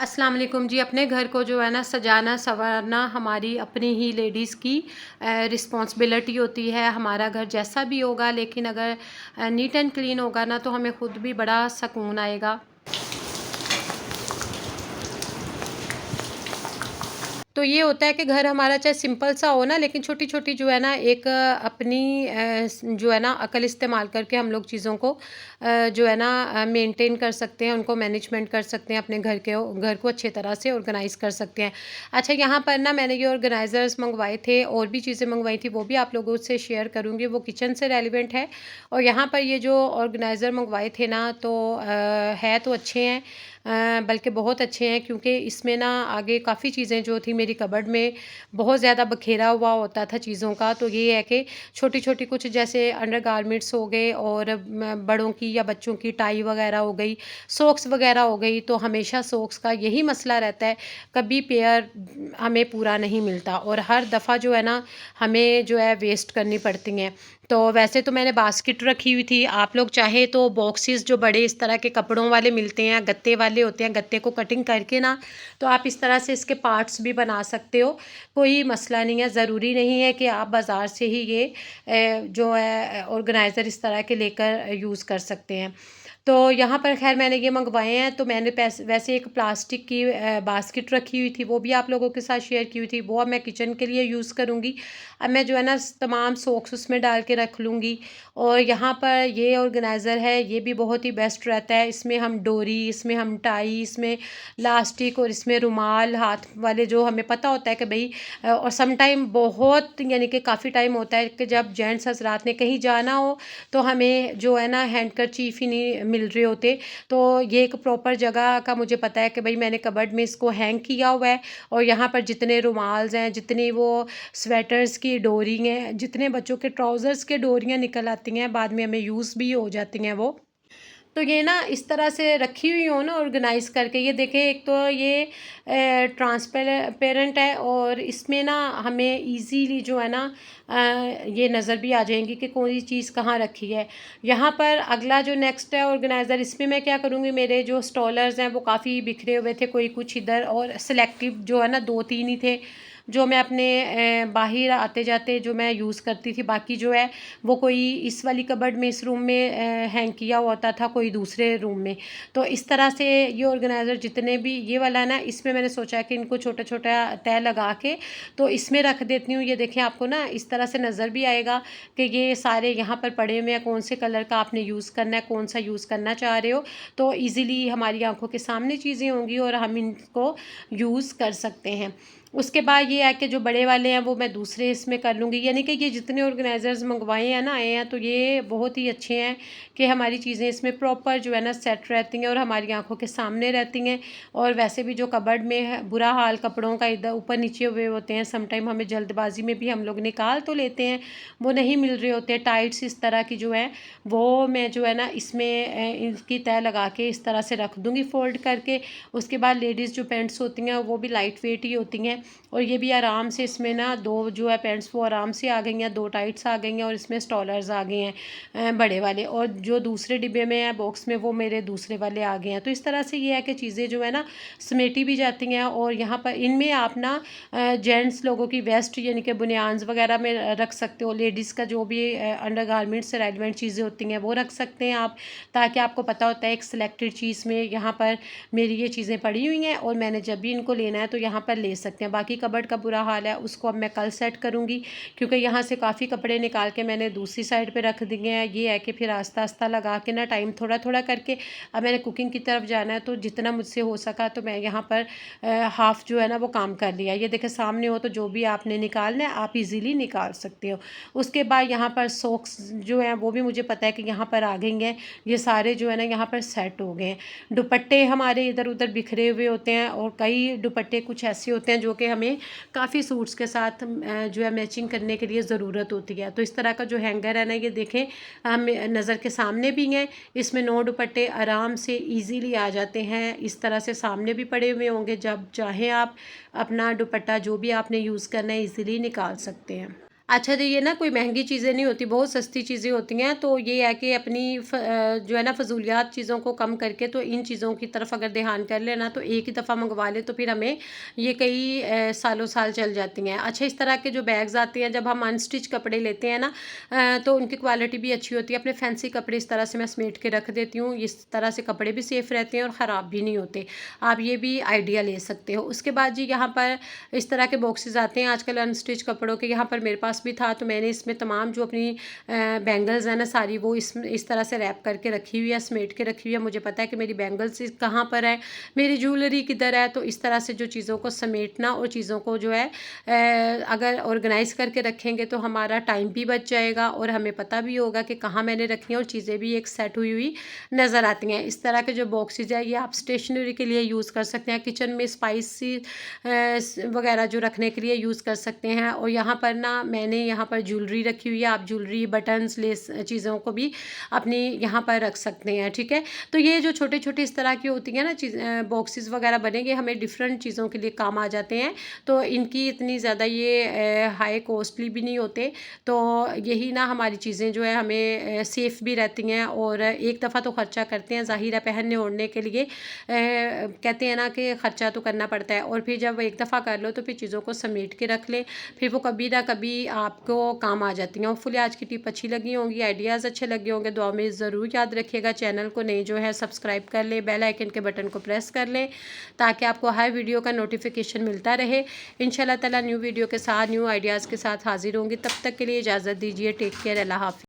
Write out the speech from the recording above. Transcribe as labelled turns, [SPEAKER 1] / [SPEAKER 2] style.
[SPEAKER 1] अस्सलाम वालेकुम जी। अपने घर को जो है ना सजाना संवारना हमारी अपनी ही लेडीज़ की रिस्पॉन्सिबिलिटी होती है। हमारा घर जैसा भी होगा, लेकिन अगर नीट एंड क्लीन होगा ना तो हमें खुद भी बड़ा सुकून आएगा। तो ये होता है कि घर हमारा चाहे सिंपल सा हो ना, लेकिन छोटी-छोटी जो है ना एक अपनी जो है ना अकल इस्तेमाल करके हम लोग चीज़ों को जो है ना मेंटेन कर सकते हैं, उनको मैनेजमेंट कर सकते हैं, अपने घर को अच्छी तरह से ऑर्गेनाइज़ कर सकते हैं। अच्छा, यहाँ पर ना मैंने ये ऑर्गेनाइज़र्स मँगवाए थे, और भी चीज़ें मँगवाई थी, वो भी आप लोगों से शेयर करूँगी, वो किचन से रेलेवेंट है। और यहाँ पर ये जो ऑर्गेनाइज़र मँगवाए थे ना, तो है तो अच्छे हैं, बल्कि बहुत अच्छे हैं, क्योंकि इसमें ना आगे काफ़ी चीज़ें जो थी मेरी कबर्ड में बहुत ज़्यादा बखेरा हुआ होता था चीज़ों का। तो ये है कि छोटी-छोटी कुछ जैसे अंडरगारमेंट्स हो गए, और बड़ों की या बच्चों की टाई वगैरह हो गई, सॉक्स वगैरह हो गई। तो हमेशा सॉक्स का यही मसला रहता है, कभी पेयर हमें पूरा नहीं मिलता, और हर दफ़ा जो है ना हमें जो है वेस्ट करनी पड़ती हैं। तो वैसे तो मैंने बास्केट रखी हुई थी, आप लोग चाहे तो बॉक्सेस जो बड़े इस तरह के कपड़ों वाले मिलते हैं, गत्ते वाले होते हैं, गत्ते को कटिंग करके ना तो आप इस तरह से इसके पार्ट्स भी बना सकते हो। कोई मसला नहीं है, ज़रूरी नहीं है कि आप बाज़ार से ही ये जो है ऑर्गेनाइज़र इस तरह के लेकर यूज़ कर सकते हैं। तो यहाँ पर ख़ैर मैंने ये मँगवाए हैं। तो मैंने वैसे एक प्लास्टिक की बास्केट रखी हुई थी, वो भी आप लोगों के साथ शेयर की हुई थी, वो अब मैं किचन के लिए यूज़ करूँगी। अब मैं जो है ना तमाम सॉक्स उसमें डाल के रख लूँगी। और यहाँ पर ये ऑर्गेनाइज़र है, ये भी बहुत ही बेस्ट रहता है। इसमें हम डोरी, इसमें हम टाई, इसमें लास्टिक, और इसमें रुमाल हाथ वाले जो हमें पता होता है कि भई और सम टाइम बहुत यानी कि काफ़ी टाइम होता है कि जब जेंट्स हज़रात ने कहीं जाना हो तो हमें जो है ना हैंडकरचीफ ही नहीं मिल रहे होते। तो ये एक प्रॉपर जगह का मुझे पता है कि भई मैंने कबर्ड में इसको हैंग किया हुआ है। और यहाँ पर जितने रुमाल्स हैं, जितनी वो स्वेटर्स की डोरी हैं, जितने बच्चों के ट्राउज़र्स के डोरियाँ निकल आती हैं, बाद में हमें यूज़ भी हो जाती हैं वो। तो ये ना इस तरह से रखी हुई हो ना ऑर्गेनाइज़ करके, ये देखें, एक तो ये ट्रांसपेरेंट है, और इसमें ना हमें इजीली जो है ना ये नज़र भी आ जाएंगी कि कौन सी चीज़ कहाँ रखी है। यहाँ पर अगला जो नेक्स्ट है ऑर्गेनाइज़र, इसमें मैं क्या करूँगी, मेरे जो स्टॉलर्स हैं वो काफ़ी बिखरे हुए थे, कोई कुछ इधर, और सेलेक्टिव जो है ना 2-3 ही थे जो मैं अपने बाहर आते जाते जो मैं यूज़ करती थी। बाकी जो है वो कोई इस वाली कबर्ड में, इस रूम में हैंग किया होता था, कोई दूसरे रूम में। तो इस तरह से ये ऑर्गेनाइज़र जितने भी, ये वाला ना, इसमें मैंने सोचा कि इनको छोटा-छोटा तह लगा के तो इसमें रख देती हूँ। ये देखें, आपको ना इस तरह से नज़र भी आएगा कि ये सारे यहाँ पर पड़े हुए हैं, कौन से कलर का आपने यूज़ करना है, कौन सा यूज़ करना चाह रहे हो। तो ईज़िली हमारी आँखों के सामने चीज़ें होंगी और हम इनको यूज़ कर सकते हैं। उसके बाद ये है कि जो बड़े वाले हैं वो मैं दूसरे इसमें कर लूँगी। यानी कि ये जितने ऑर्गेनाइज़र्स मंगवाए हैं ना, आए हैं, तो ये बहुत ही अच्छे हैं कि हमारी चीज़ें इसमें प्रॉपर जो है ना सेट रहती हैं और हमारी आँखों के सामने रहती हैं। और वैसे भी जो कबर्ड में है बुरा हाल कपड़ों का, इधर ऊपर नीचे हुए होते हैं, सम टाइम हमें जल्दबाजी में भी हम लोग निकाल तो लेते हैं, वो नहीं मिल रहे होते टाइट्स इस तरह की जो है, वो मैं जो है ना इसमें इनकी तह लगा के इस तरह से रख दूँगी फ़ोल्ड करके। उसके बाद लेडीज़ जो पैंट्स होती हैं वो भी लाइट वेट ही होती हैं, और ये भी आराम से, इसमें ना 2 जो है पैंट्स वो आराम से आ गई हैं, 2 टाइट्स आ गई हैं, और इसमें स्टॉलर्स आ गए हैं बड़े वाले, और जो दूसरे डिब्बे में है बॉक्स में वो मेरे दूसरे वाले आ गए हैं। तो इस तरह से ये है कि चीज़ें जो है ना समेटी भी जाती हैं। और यहाँ पर इनमें आप ना जेंट्स लोगों की वेस्ट यानी कि बनियान्स वगैरह में रख सकते हो, लेडीज़ का जो भी अंडरगारमेंट्स से रेलिवेंट चीज़ें होती हैं वो रख सकते हैं आप, ताकि आपको पता होता है एक सिलेक्टेड चीज़ में यहाँ पर मेरी ये चीज़ें पड़ी हुई हैं और मैंने जब भी इनको लेना है तो यहाँ पर ले सकते हैं। बाकी कबर्ड का बुरा हाल है, उसको अब मैं कल सेट करूँगी, क्योंकि यहाँ से काफ़ी कपड़े निकाल के मैंने दूसरी साइड पे रख दिए हैं। ये है कि फिर आस्ता आस्ता लगा के ना, टाइम थोड़ा थोड़ा करके, अब मैंने कुकिंग की तरफ जाना है तो जितना मुझसे हो सका तो मैं यहाँ पर हाफ़ जो है ना वो काम कर लिया। ये देखें सामने हो तो जो भी आपने निकालना है आप इजीली निकाल सकते हो। उसके बाद यहाँ पर सॉक्स जो हैं वो भी मुझे पता है कि यहाँ पर आ गई हैं, ये सारे जो है ना यहाँ पर सेट हो गए हैं। दुपट्टे हमारे इधर उधर बिखरे हुए होते हैं, और कई दुपट्टे कुछ ऐसे होते हैं जो कि हमें काफ़ी सूट्स के साथ जो है मैचिंग करने के लिए ज़रूरत होती है। तो इस तरह का जो हैंगर है ना, ये देखें हम नज़र के सामने भी हैं, इसमें 9 दुपट्टे आराम से इजीली आ जाते हैं। इस तरह से सामने भी पड़े हुए होंगे, जब चाहें आप अपना दुपट्टा जो भी आपने यूज़ करना है इजीली निकाल सकते हैं। अच्छा, तो ये ना कोई महंगी चीज़ें नहीं होती, बहुत सस्ती चीज़ें होती हैं। तो ये है कि अपनी जो है ना फ़ज़ूलियात चीज़ों को कम करके तो इन चीज़ों की तरफ अगर ध्यान कर लें ना, तो एक ही दफ़ा मंगवा लें तो फिर हमें ये कई सालों साल चल जाती हैं। अच्छा, इस तरह के जो बैग्स आते हैं जब हम अनस्टिच कपड़े लेते हैं ना, तो उनकी क्वालिटी भी अच्छी होती है। अपने फैंसी कपड़े इस तरह से मैं समेट के रख देती हूँ, इस तरह से कपड़े भी सेफ़ रहते हैं और ख़राब भी नहीं होते। आप ये भी आइडिया ले सकते हो। उसके बाद जी यहाँ पर इस तरह के बॉक्सेस आते हैं आजकल अनस्टिच कपड़ों के। यहाँ पर मेरे पास भी था, तो मैंने इसमें तमाम जो अपनी बैंगल्स हैं ना सारी, वो इस तरह से रैप करके रखी हुई है, समेट के रखी हुई है। मुझे पता है कि मेरी बैंगल्स कहाँ पर है, मेरी ज्वेलरी किधर है। तो इस तरह से जो चीज़ों को समेटना और चीज़ों को जो है अगर ऑर्गेनाइज करके रखेंगे तो हमारा टाइम भी बच जाएगा और हमें पता भी होगा कि कहाँ मैंने रखी है, और चीज़ें भी एक सेट हुई हुई नज़र आती हैं। इस तरह के जो बॉक्सेज है ये आप स्टेशनरी के लिए यूज़ कर सकते हैं, किचन में स्पाइसी वगैरह जो रखने के लिए यूज़ कर सकते हैं। और यहाँ पर ना मैंने यहाँ पर ज्वेलरी रखी हुई है, आप ज्वेलरी, बटन्स, लेस चीज़ों को भी अपनी यहाँ पर रख सकते हैं, ठीक है। तो ये जो छोटे छोटे इस तरह की होती हैं ना चीज़, बॉक्सेस वगैरह बनेंगे, हमें डिफरेंट चीज़ों के लिए काम आ जाते हैं। तो इनकी इतनी ज़्यादा ये हाई कॉस्टली भी नहीं होते। तो यही ना हमारी चीज़ें जो है हमें सेफ़ भी रहती हैं, और एक दफ़ा तो ख़र्चा करते हैं, ज़ाहिर है पहनने ओढ़ने के लिए कहते हैं ना कि ख़र्चा तो करना पड़ता है। और फिर जब एक दफ़ा कर लो तो फिर चीज़ों को समेट के रख लें, फिर वो कभी ना कभी आपको काम आ जाती हैं। होपफुली आज की टिप अच्छी लगी होंगी, आइडियाज़ अच्छे लगे होंगे। दुआ में ज़रूर याद रखिएगा। चैनल को नए जो है सब्सक्राइब कर लें, बेल आइकन के बटन को प्रेस कर लें ताकि आपको हर वीडियो का नोटिफिकेशन मिलता रहे। इंशाल्लाह ताला न्यू वीडियो के साथ, न्यू आइडियाज़ के साथ हाज़िर होंगी। तब तक के लिए इजाज़त दीजिए। Take care. अल्लाह हाफ़िज़।